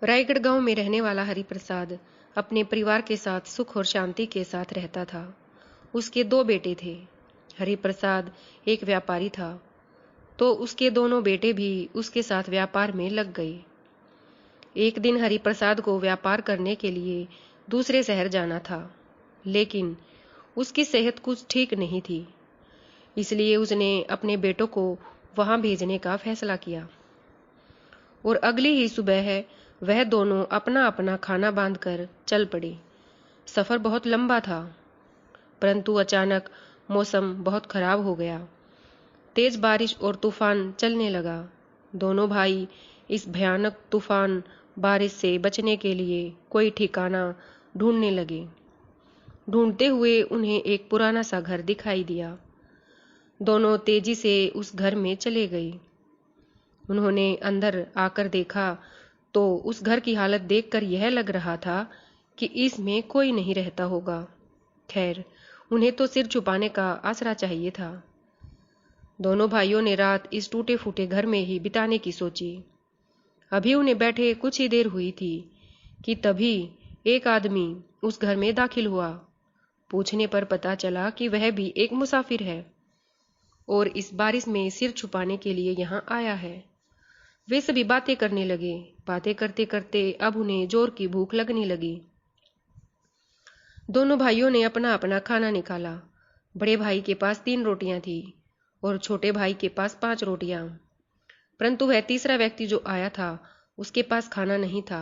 रायगढ़ गांव में रहने वाला हरिप्रसाद अपने परिवार के साथ सुख और शांति के साथ रहता था। उसके दो बेटे थे। हरिप्रसाद एक व्यापारी था, तो उसके दोनों बेटे भी उसके साथ व्यापार में लग गए। एक दिन हरिप्रसाद को व्यापार करने के लिए दूसरे शहर जाना था, लेकिन उसकी सेहत कुछ ठीक नहीं थी। इसलिए उसने अपने बेटों को वहां भेजने का फैसला किया और अगली ही सुबह वह दोनों अपना अपना खाना बांधकर चल पड़े। सफर बहुत लंबा था, परंतु अचानक मौसम बहुत खराब हो गया। तेज बारिश और तूफान चलने लगा। दोनों भाई इस भयानक तूफान बारिश से बचने के लिए कोई ठिकाना ढूंढने लगे। ढूंढते हुए उन्हें एक पुराना सा घर दिखाई दिया। दोनों तेजी से उस घर में चले गए। उन्होंने अंदर आकर देखा तो उस घर की हालत देखकर यह लग रहा था कि इसमें कोई नहीं रहता होगा। खैर, उन्हें तो सिर छुपाने का आसरा चाहिए था। दोनों भाइयों ने रात इस टूटे फूटे घर में ही बिताने की सोची। अभी उन्हें बैठे कुछ ही देर हुई थी कि तभी एक आदमी उस घर में दाखिल हुआ। पूछने पर पता चला कि वह भी एक मुसाफिर है और इस बारिश में सिर छुपाने के लिए यहाँ आया है। वे सभी बातें करने लगे। बातें करते करते अब उन्हें जोर की भूख लगने लगी। दोनों भाइयों ने अपना अपना खाना निकाला। बड़े भाई के पास 3 रोटियां थी और छोटे भाई के पास 5 रोटियां। परंतु वह तीसरा व्यक्ति जो आया था उसके पास खाना नहीं था,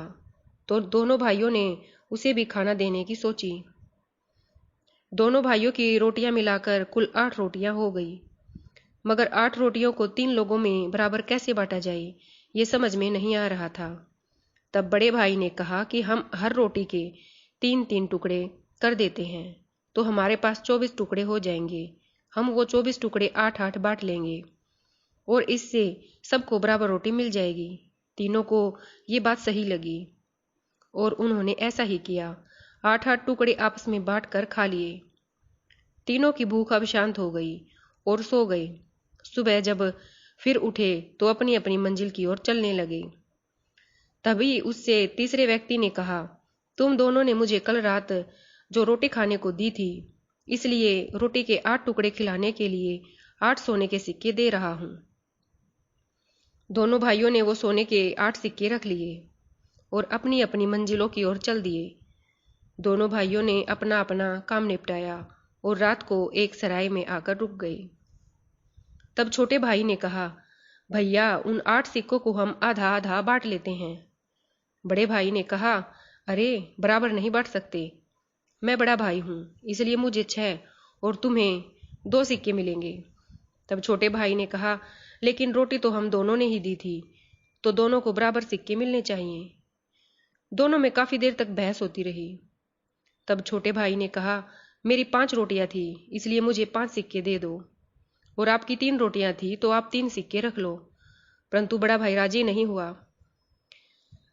तो दोनों भाइयों ने उसे भी खाना देने की सोची। दोनों भाइयों की रोटियां मिलाकर कुल 8 रोटियां हो गई, मगर 8 रोटियों को 3 लोगों में बराबर कैसे बांटा जाए, ये समझ में नहीं आ रहा था। तब बड़े भाई ने कहा कि हम हर रोटी के 3-3 टुकड़े कर देते हैं, तो हमारे पास 24 टुकड़े हो जाएंगे। हम वो 24 टुकड़े 8-8 बांट लेंगे और इससे सबको बराबर रोटी मिल जाएगी। तीनों को ये बात सही लगी और उन्होंने ऐसा ही किया। 8-8 टुकड़े आपस में बांट कर खा लिए। तीनों की भूख अब शांत हो गई और सो गए। सुबह जब फिर उठे तो अपनी अपनी मंजिल की ओर चलने लगे। तभी उससे तीसरे व्यक्ति ने कहा, तुम दोनों ने मुझे कल रात जो रोटी खाने को दी थी, इसलिए रोटी के 8 टुकड़े खिलाने के लिए 8 सोने के सिक्के दे रहा हूं। दोनों भाइयों ने वो सोने के 8 सिक्के रख लिए और अपनी अपनी मंजिलों की ओर चल दिए। दोनों भाइयों ने अपना अपना काम निपटाया और रात को एक सराय में आकर रुक गए। तब छोटे भाई ने कहा, भैया, उन 8 सिक्कों को हम आधा आधा बांट लेते हैं। बड़े भाई ने कहा, अरे, बराबर नहीं बांट सकते। मैं बड़ा भाई हूं, इसलिए मुझे 6 और तुम्हें 2 सिक्के मिलेंगे। तब छोटे भाई ने कहा, लेकिन रोटी तो हम दोनों ने ही दी थी, तो दोनों को बराबर सिक्के मिलने चाहिए। दोनों में काफी देर तक बहस होती रही। तब छोटे भाई ने कहा, मेरी 5 रोटियां थी, इसलिए मुझे 5 सिक्के दे दो, और आपकी 3 रोटियां थी तो आप 3 सिक्के रख लो। परंतु बड़ा भाई राजी नहीं हुआ।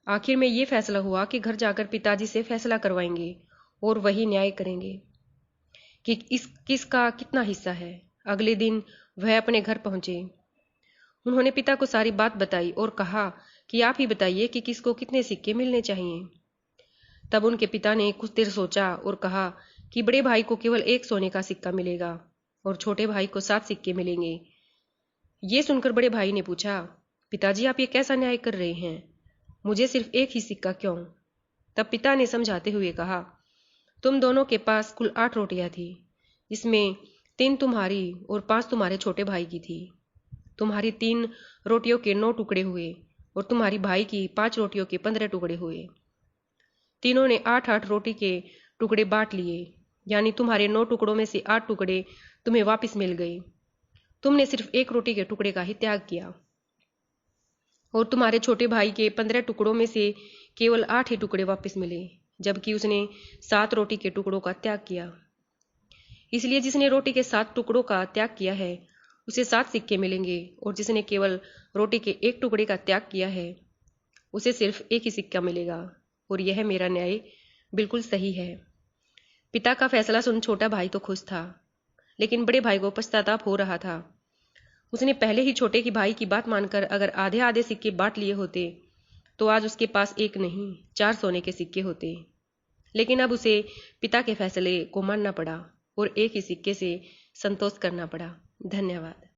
आखिर में ये फैसला हुआ कि घर जाकर पिताजी से फैसला करवाएंगे और वही न्याय करेंगे कि किसका कितना हिस्सा है। अगले दिन वह अपने घर पहुंचे। उन्होंने पिता को सारी बात बताई और कहा कि आप ही बताइए कि किसको कितने सिक्के मिलने चाहिए। तब उनके पिता ने कुछ देर सोचा और कहा कि बड़े भाई को केवल 1 सोने का सिक्का मिलेगा और छोटे भाई को 7 सिक्के मिलेंगे। ये सुनकर बड़े भाई ने पूछा, पिताजी, आप ये कैसा न्याय कर रहे हैं? मुझे सिर्फ 1 ही सिक्का क्यों? तब पिता ने समझाते हुए कहा, तुम दोनों के पास कुल 8 रोटियां थी, इसमें 3 तुम्हारी और 5 तुम्हारे छोटे भाई की थी। तुम्हारी 3 रोटियों के 9 टुकड़े हुए और तुम्हारी भाई की 5 रोटियों के 15 टुकड़े हुए। तीनों ने 8-8 रोटी के टुकड़े बांट लिए, यानी तुम्हारे 9 टुकड़ों में से 8 टुकड़े तुम्हें वापस मिल गए। तुमने सिर्फ 1 रोटी के टुकड़े का ही त्याग किया और तुम्हारे छोटे भाई के 15 टुकड़ों में से केवल 8 ही टुकड़े वापस मिले, जबकि उसने 7 रोटी के टुकड़ों का त्याग किया। इसलिए जिसने रोटी के 7 टुकड़ों का त्याग किया है उसे 7 सिक्के मिलेंगे, और जिसने केवल रोटी के 1 टुकड़े का त्याग किया है उसे सिर्फ 1 ही सिक्का मिलेगा। और यह मेरा न्याय बिल्कुल सही है। पिता का फैसला सुन छोटा भाई तो खुश था, लेकिन बड़े भाई को पश्चाताप हो रहा था। उसने पहले ही छोटे की भाई की बात मानकर अगर आधे आधे सिक्के बांट लिए होते तो आज उसके पास एक नहीं 4 सोने के सिक्के होते। लेकिन अब उसे पिता के फैसले को मानना पड़ा और एक ही सिक्के से संतोष करना पड़ा। धन्यवाद।